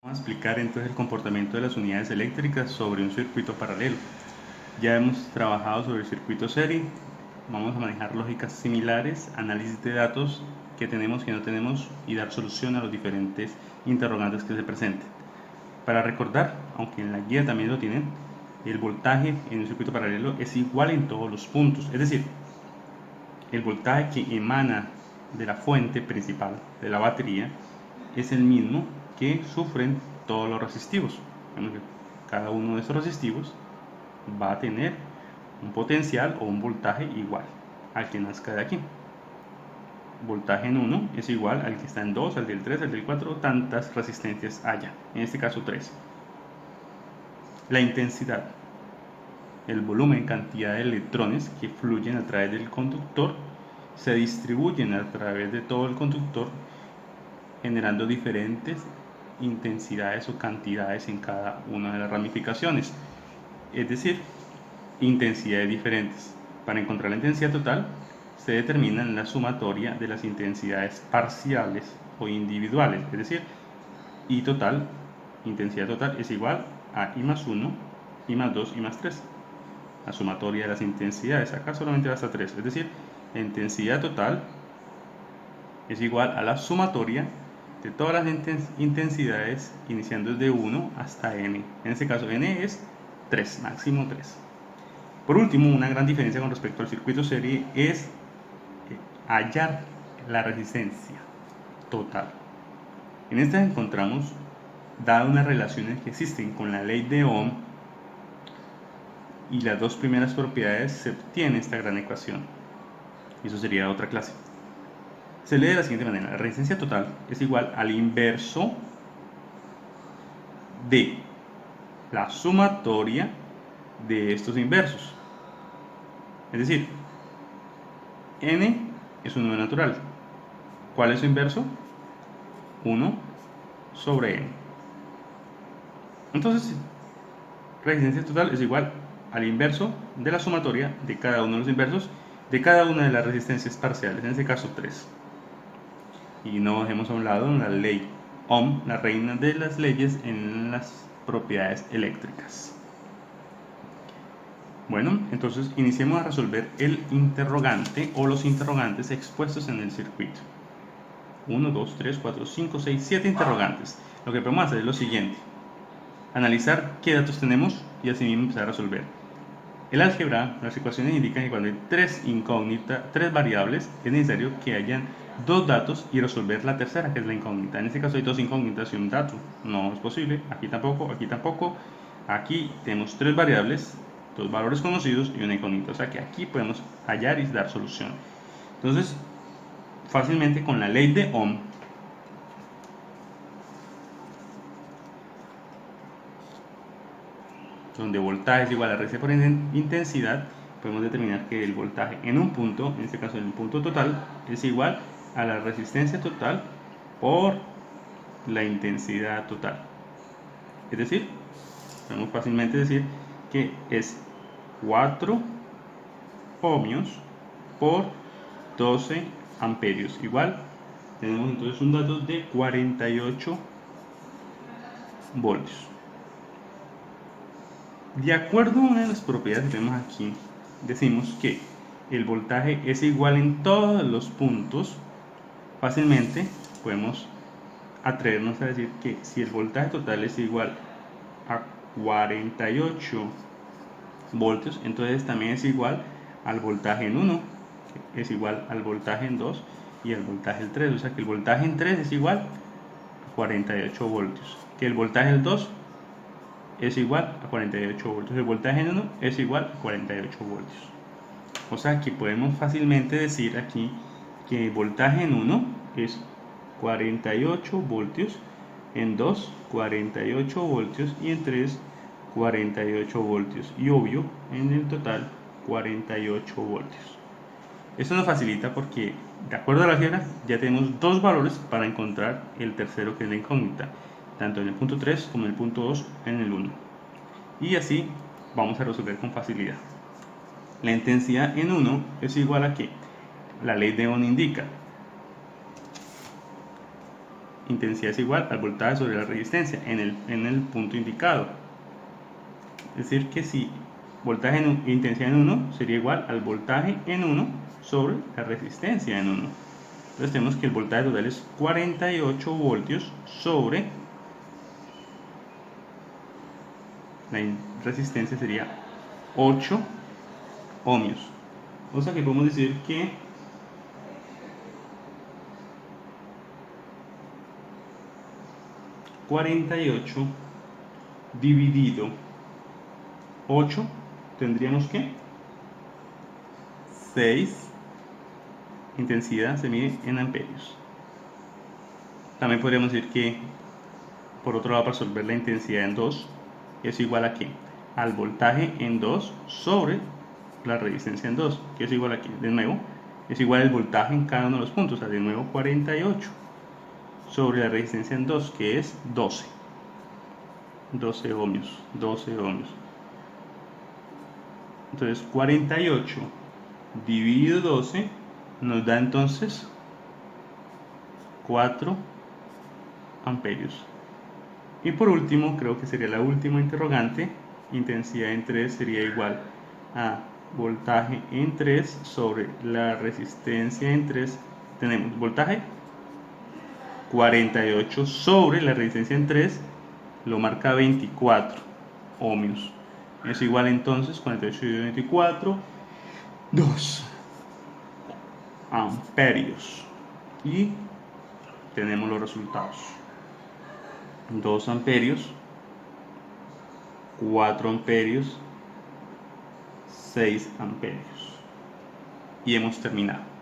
Vamos a explicar entonces el comportamiento de las unidades eléctricas sobre un circuito paralelo. Ya hemos trabajado sobre el circuito serie, vamos a manejar lógicas similares, análisis de datos que tenemos, que no tenemos y dar solución a los diferentes interrogantes que se presenten. Para recordar, aunque en la guía también lo tienen, el voltaje en un circuito paralelo es igual en todos los puntos, es decir, el voltaje que emana de la fuente principal de la batería es el mismo que sufren todos los resistivos. Cada uno de esos resistivos va a tener un potencial o un voltaje igual al que nazca de aquí. Voltaje en 1 es igual al que está en 2, al del 3, al del 4, tantas resistencias haya, en este caso 3. La intensidad, el volumen, cantidad de electrones que fluyen a través del conductor, se distribuyen a través de todo el conductor generando diferentes intensidades o cantidades en cada una de las ramificaciones, es decir, intensidades diferentes. Para encontrar la intensidad total se determina en la sumatoria de las intensidades parciales o individuales, es decir, I total, intensidad total es igual a I más 1, I más 2, I más 3. La sumatoria de las intensidades, acá solamente va hasta 3, es decir, la intensidad total es igual a la sumatoria de todas las intensidades iniciando desde 1 hasta n. En este caso n es 3, máximo 3. Por último, una gran diferencia con respecto al circuito serie es hallar la resistencia total. En esta encontramos, dadas unas relaciones que existen con la ley de Ohm y las dos primeras propiedades, se obtiene esta gran ecuación. Y eso sería otra clase. Se lee de la siguiente manera: la resistencia total es igual al inverso de la sumatoria de estos inversos. Es decir, n es un número natural. ¿Cuál es su inverso? 1 sobre n. Entonces, resistencia total es igual al inverso de la sumatoria de cada uno de los inversos de cada una de las resistencias parciales, en este caso 3. Y no dejemos a un lado la ley Ohm, la reina de las leyes en las propiedades eléctricas. Bueno, entonces iniciemos a resolver el interrogante o los interrogantes expuestos en el circuito. 1, 2, 3, 4, 5, 6, 7 interrogantes. Lo que podemos hacer es lo siguiente: analizar qué datos tenemos y así mismo empezar a resolver. El álgebra, las ecuaciones indican que cuando hay tres variables, es necesario que hayan dos datos y resolver la tercera, que es la incógnita. En este caso hay dos incógnitas y un dato. No es posible. Aquí tampoco, aquí tampoco. Aquí tenemos tres variables, dos valores conocidos y una incógnita. O sea que aquí podemos hallar y dar solución. Entonces, fácilmente con la ley de Ohm, donde voltaje es igual a resistencia por intensidad, podemos determinar que el voltaje en un punto, en este caso en el punto total, es igual a la resistencia total por la intensidad total. Es decir, podemos fácilmente decir que es 4 ohmios por 12 amperios. Igual, tenemos entonces un dato de 48 voltios. De acuerdo a una de las propiedades que tenemos aquí, decimos que el voltaje es igual en todos los puntos. Fácilmente podemos atrevernos a decir que si el voltaje total es igual a 48 voltios, entonces también es igual al voltaje en 1, que es igual al voltaje en 2 y al voltaje en 3. O sea que el voltaje en 3 es igual a 48 voltios, que el voltaje en 2 es igual a 48 voltios, el voltaje en 1 es igual a 48 voltios. O sea que podemos fácilmente decir aquí que el voltaje en 1 es 48 voltios, en 2 48 voltios y en 3 48 voltios, y obvio en el total 48 voltios. Esto nos facilita porque, de acuerdo a la álgebra, ya tenemos dos valores para encontrar el tercero, que es la incógnita, tanto en el punto 3 como en el punto 2 en el 1. Y así vamos a resolver con facilidad. La intensidad en 1 es igual a que la ley de Ohm indica intensidad es igual al voltaje sobre la resistencia en el punto indicado. Es decir, que si voltaje en intensidad en 1 sería igual al voltaje en 1 sobre la resistencia en 1. Entonces tenemos que el voltaje total es 48 voltios sobre la resistencia sería 8 ohmios. O sea que podemos decir que ...48 dividido 8 tendríamos que 6. Intensidad se mide en amperios. También podríamos decir que, por otro lado, para resolver la intensidad en 2 es igual a ¿qué? Al voltaje en 2 sobre la resistencia en 2, que es igual a ¿qué? De nuevo, es igual al voltaje en cada uno de los puntos, o sea, de nuevo 48 sobre la resistencia en 2, que es 12 ohmios. Entonces 48 dividido 12 nos da entonces 4 amperios. Y por último, creo que sería la última interrogante, intensidad en 3 sería igual a voltaje en 3 sobre la resistencia en 3. Tenemos voltaje 48 sobre la resistencia en 3, lo marca 24 ohmios. Es igual entonces 48 dividido 24, 2 amperios. Y tenemos los resultados: 2 amperios, 4 amperios, 6 amperios. Y hemos terminado.